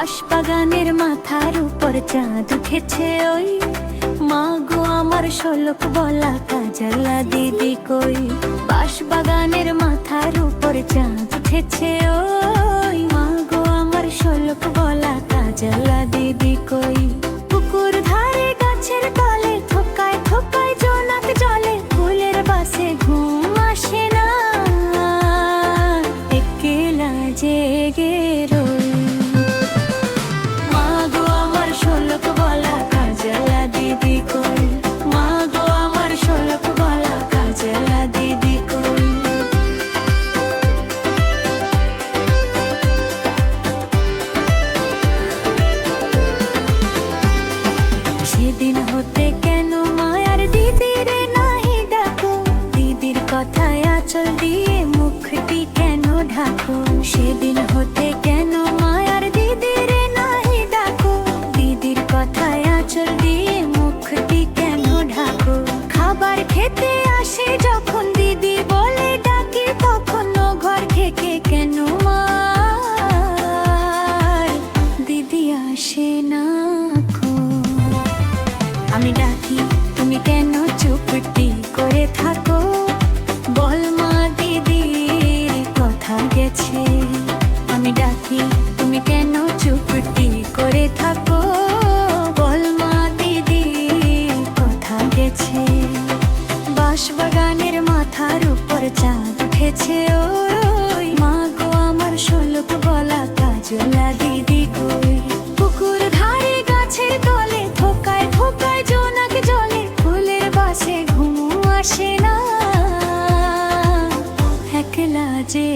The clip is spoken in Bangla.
বাগানের মাথার উপর চাঁদ উঠেছে ওই, মা গো আমার শোলক বলা কাজলা দিদি কই। বাগানের মাথার উপর চাঁদ উঠেছে ওই, মা গো আমার শোলক বলা কাজলা দিদি কই। পুকুর ধারে গাছের তলে থোকায় থোকায় জোনাক জলে, ফুলের বাসে ঘুম আসে না, একলা জেগে রই। মা গো আমার শোলক বলা কাজলা দিদি কই, মা গো আমার শোলক বলা কাজলা দিদি কই। সেদিন হতে কেন মায়ার দিদির নাহি ডাকো, দিদির কথায় আঁচল দিয়ে মুখটি কেন ঢাকো। সেদিন হতে কেন মায়ার দিদির নাহি ডাকো, দিদির কথায় আঁচল দিয়ে মুখটি কেন ঢাকো। খাবার খেতে আসে যখন দিদি বলে ডাকে, তখন ও ঘর থেকে কেন মার দিদি আসে না। আমি ডাকি তুমি কেন চুপটি করে থাকো, বল মা দিদির কথা গেছে। আমি ডাকি তুমি কেন চুপটি করে থাকো, বল মা দিদির কথা গেছে। বাগানের মাথার উপর চাঁদ উঠেছে ওই, মা গো আমার শোলক বলা কাজলা দিদি কই। পুকুর ধারে গাছের তলে থোকায় থোকায় জোনাক জলে, ফুলের বাসে ঘুম আসে না, একলা যে